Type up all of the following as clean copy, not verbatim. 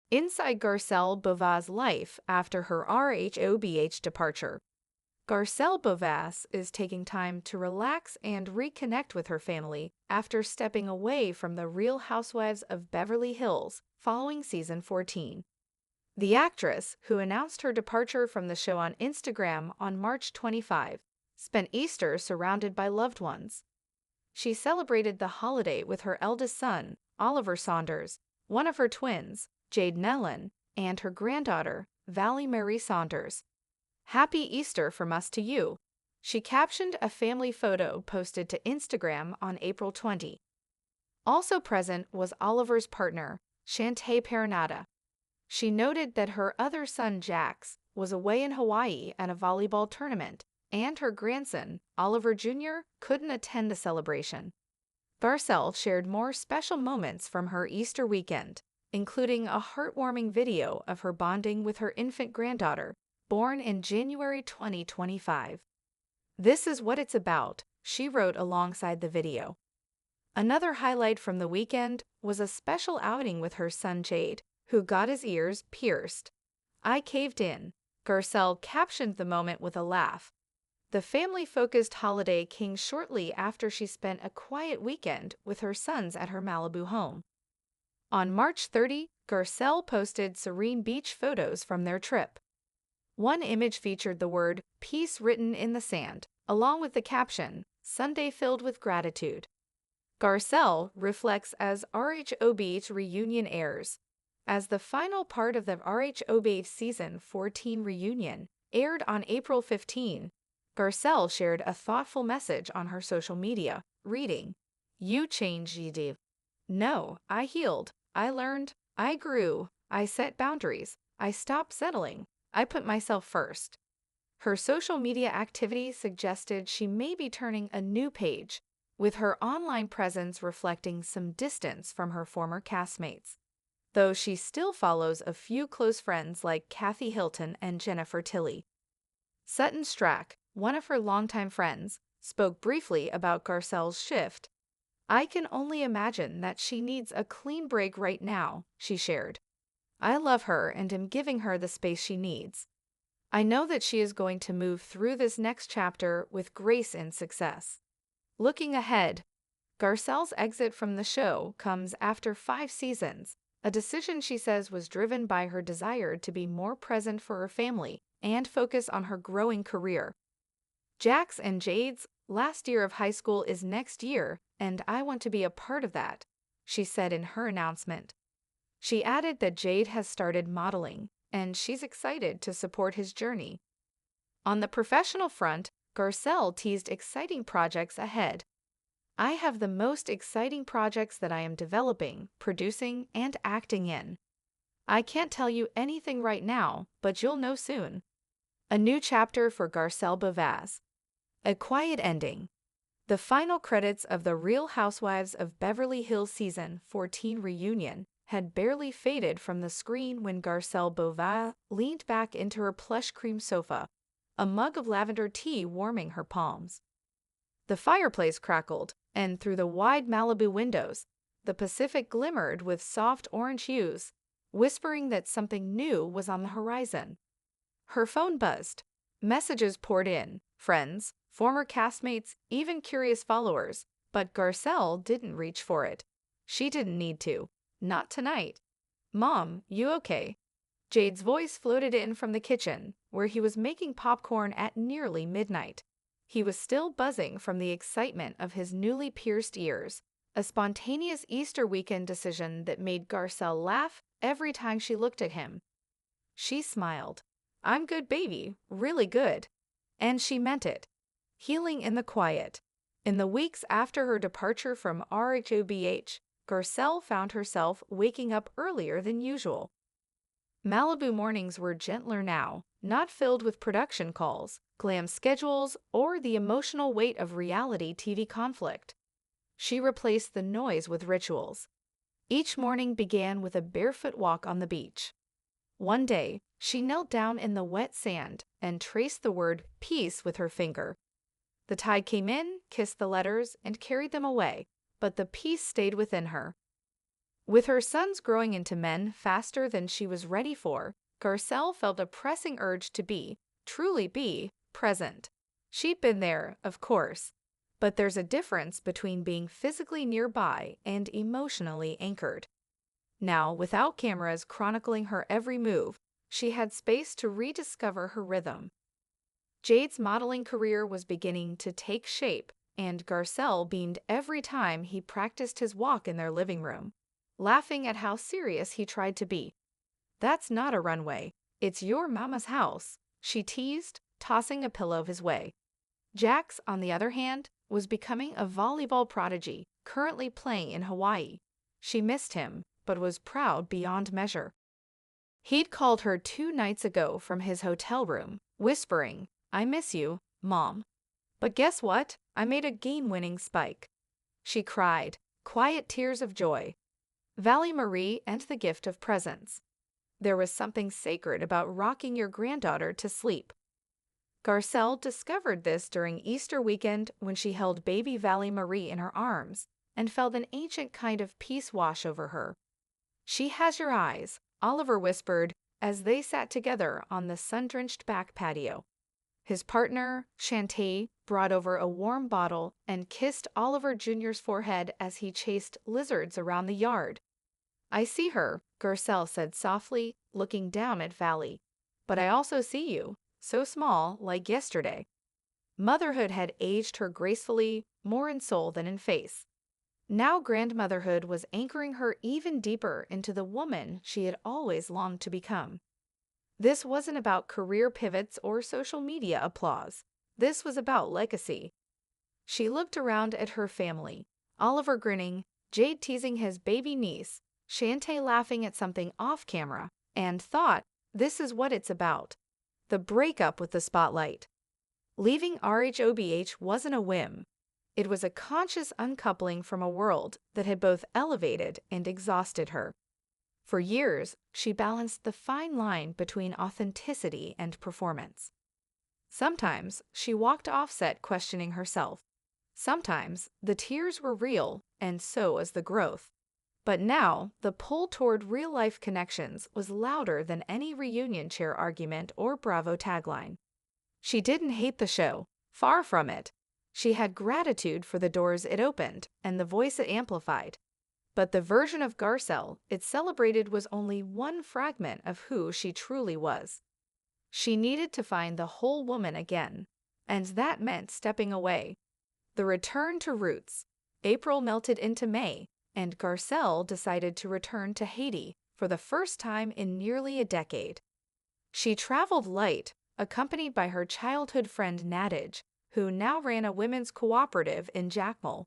Inside Garcelle Beauvais' life after her RHOBH departure. Garcelle Beauvais is taking time to relax and reconnect with her family after stepping away from the Real Housewives of Beverly Hills following season 14. The actress, who announced her departure from the show on Instagram on March 25, spent Easter surrounded by loved ones. She celebrated the holiday with her eldest son, Oliver Saunders, one of her twins, Jade Nellen, and her granddaughter, Valerie Marie Saunders. "Happy Easter from us to you," she captioned a family photo posted to Instagram on April 20. Also present was Oliver's partner, Shantae Perenata. She noted that her other son, Jax, was away in Hawaii at a volleyball tournament, and her grandson, Oliver Jr., couldn't attend the celebration. Garcelle shared more special moments from her Easter weekend, including a heartwarming video of her bonding with her infant granddaughter, born in January 2025. "This is what it's about," she wrote alongside the video. Another highlight from the weekend was a special outing with her son Jade, who got his ears pierced. "I caved in," Garcelle captioned the moment with a laugh. The family-focused holiday came shortly after she spent a quiet weekend with her sons at her Malibu home. On March 30, Garcelle posted serene beach photos from their trip. One image featured the word "peace" written in the sand, along with the caption, "Sunday filled with gratitude." Garcelle reflects as RHOBH reunion airs. As the final part of the RHOBH season 14 reunion aired on April 15, Garcelle shared a thoughtful message on her social media, reading, "You changed, you. No, I healed, I learned, I grew, I set boundaries, I stopped settling, I put myself first." Her social media activity suggested she may be turning a new page, with her online presence reflecting some distance from her former castmates, though she still follows a few close friends like Kathy Hilton and Jennifer Tilly. Sutton Strack, one of her longtime friends, spoke briefly about Garcelle's shift. "I can only imagine that she needs a clean break right now," she shared. "I love her and am giving her the space she needs. I know that she is going to move through this next chapter with grace and success." Looking ahead, Garcelle's exit from the show comes after 5 seasons, a decision she says was driven by her desire to be more present for her family and focus on her growing career. "Jax and Jade's last year of high school is next year, and I want to be a part of that," she said in her announcement. She added that Jade has started modeling, and she's excited to support his journey. On the professional front, Garcelle teased exciting projects ahead. "I have the most exciting projects that I am developing, producing, and acting in. I can't tell you anything right now, but you'll know soon." A new chapter for Garcelle Beauvais. A quiet ending. The final credits of the Real Housewives of Beverly Hills season 14 reunion had barely faded from the screen when Garcelle Beauvais leaned back into her plush cream sofa, a mug of lavender tea warming her palms. The fireplace crackled, and through the wide Malibu windows, the Pacific glimmered with soft orange hues, whispering that something new was on the horizon. Her phone buzzed. Messages poured in, friends, former castmates, even curious followers, but Garcelle didn't reach for it. She didn't need to. Not tonight. "Mom, you okay?" Jade's voice floated in from the kitchen, where he was making popcorn at nearly midnight. He was still buzzing from the excitement of his newly pierced ears, a spontaneous Easter weekend decision that made Garcelle laugh every time she looked at him. She smiled. "I'm good, baby, really good." And she meant it. Healing in the quiet. In the weeks after her departure from RHOBH, Garcelle found herself waking up earlier than usual. Malibu mornings were gentler now, not filled with production calls, glam schedules, or the emotional weight of reality TV conflict. She replaced the noise with rituals. Each morning began with a barefoot walk on the beach. One day, she knelt down in the wet sand and traced the word "peace" with her finger. The tide came in, kissed the letters, and carried them away, but the peace stayed within her. With her sons growing into men faster than she was ready for, Garcelle felt a pressing urge to truly be, present. She'd been there, of course, but there's a difference between being physically nearby and emotionally anchored. Now, without cameras chronicling her every move, she had space to rediscover her rhythm. Jade's modeling career was beginning to take shape, and Garcelle beamed every time he practiced his walk in their living room, laughing at how serious he tried to be. "That's not a runway. It's your mama's house," she teased, tossing a pillow his way. Jax, on the other hand, was becoming a volleyball prodigy, currently playing in Hawaii. She missed him, but was proud beyond measure. He'd called her 2 nights ago from his hotel room, whispering, "I miss you, Mom. But guess what? I made a game-winning spike." She cried, quiet tears of joy. Valley Marie and the gift of presence. There was something sacred about rocking your granddaughter to sleep. Garcelle discovered this during Easter weekend when she held baby Valley Marie in her arms and felt an ancient kind of peace wash over her. "She has your eyes," Oliver whispered as they sat together on the sun-drenched back patio. His partner, Shantae, brought over a warm bottle and kissed Oliver Jr.'s forehead as he chased lizards around the yard. "I see her," Garcelle said softly, looking down at Valley. "But I also see you, so small, like yesterday." Motherhood had aged her gracefully, more in soul than in face. Now grandmotherhood was anchoring her even deeper into the woman she had always longed to become. This wasn't about career pivots or social media applause. This was about legacy. She looked around at her family, Oliver grinning, Jade teasing his baby niece, Shantae laughing at something off camera, and thought, this is what it's about. The breakup with the spotlight. Leaving RHOBH wasn't a whim. It was a conscious uncoupling from a world that had both elevated and exhausted her. For years, she balanced the fine line between authenticity and performance. Sometimes she walked offset questioning herself. Sometimes the tears were real, and so was the growth. But now, the pull toward real-life connections was louder than any reunion chair argument or Bravo tagline. She didn't hate the show, far from it. She had gratitude for the doors it opened and the voice it amplified. But the version of Garcelle it celebrated was only one fragment of who she truly was. She needed to find the whole woman again, and that meant stepping away. The return to roots. April melted into May, and Garcelle decided to return to Haiti for the first time in nearly a decade. She traveled light, accompanied by her childhood friend Nadege, who now ran a women's cooperative in Jacmel.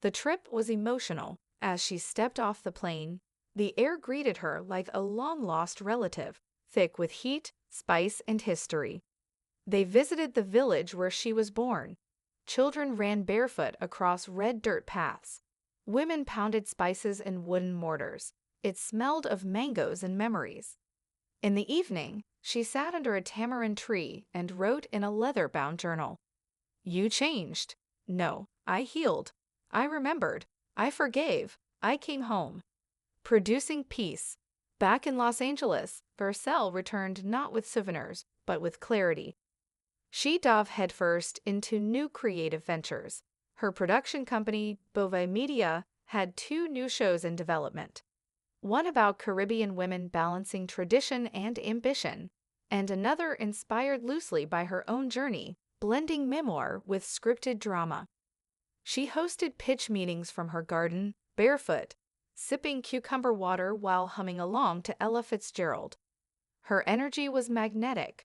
The trip was emotional. As she stepped off the plane, the air greeted her like a long-lost relative, thick with heat, spice, and history. They visited the village where she was born. Children ran barefoot across red dirt paths. Women pounded spices in wooden mortars. It smelled of mangoes and memories. In the evening, she sat under a tamarind tree and wrote in a leather-bound journal. "You changed. No, I healed. I remembered. I forgave. I came home." Producing peace. Back in Los Angeles, Garcelle returned not with souvenirs, but with clarity. She dove headfirst into new creative ventures. Her production company, Beauvais Media, had 2 new shows in development. One about Caribbean women balancing tradition and ambition, and another inspired loosely by her own journey, blending memoir with scripted drama. She hosted pitch meetings from her garden, barefoot, sipping cucumber water while humming along to Ella Fitzgerald. Her energy was magnetic.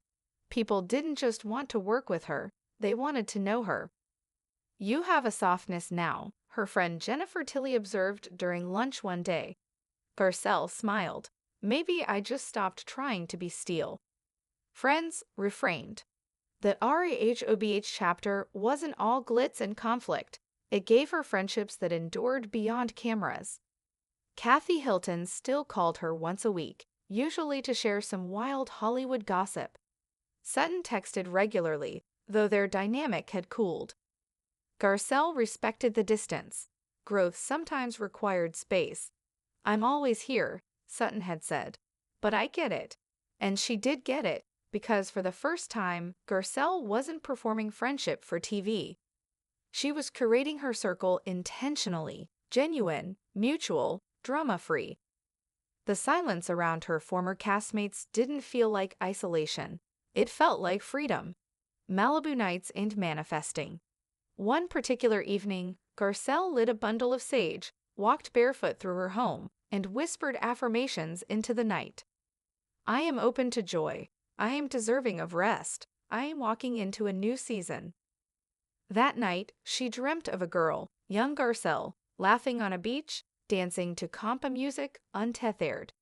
People didn't just want to work with her, they wanted to know her. "You have a softness now," her friend Jennifer Tilly observed during lunch one day. Garcelle smiled. "Maybe I just stopped trying to be steel." Friends refrained. The RHOBH chapter wasn't all glitz and conflict. It gave her friendships that endured beyond cameras. Kathy Hilton still called her once a week, usually to share some wild Hollywood gossip. Sutton texted regularly, though their dynamic had cooled. Garcelle respected the distance. Growth sometimes required space. "I'm always here," Sutton had said. "But I get it." And she did get it, because for the first time, Garcelle wasn't performing friendship for TV. She was curating her circle intentionally, genuine, mutual, drama-free. The silence around her former castmates didn't feel like isolation. It felt like freedom. Malibu nights and manifesting. One particular evening, Garcelle lit a bundle of sage, walked barefoot through her home, and whispered affirmations into the night. "I am open to joy. I am deserving of rest. I am walking into a new season." That night, she dreamt of a girl, young Garcelle, laughing on a beach, dancing to compa music untethered.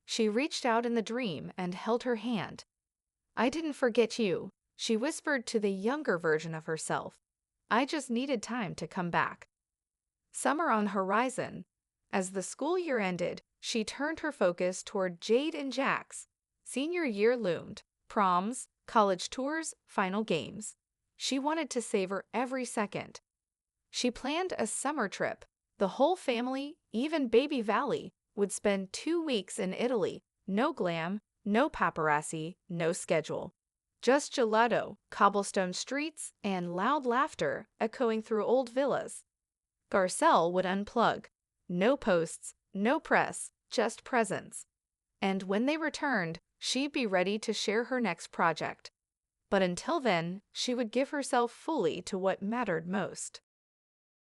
She reached out in the dream and held her hand. "I didn't forget you," she whispered to the younger version of herself. "I just needed time to come back." Summer on horizon. As the school year ended, she turned her focus toward Jade and Jax. Senior year loomed. Proms, college tours, final games. She wanted to savor every second. She planned a summer trip. The whole family, even baby Valley, would spend 2 weeks in Italy. No glam, no paparazzi, no schedule. Just gelato, cobblestone streets, and loud laughter echoing through old villas. Garcelle would unplug. No posts, no press, just presence. And when they returned, she'd be ready to share her next project. But until then, she would give herself fully to what mattered most.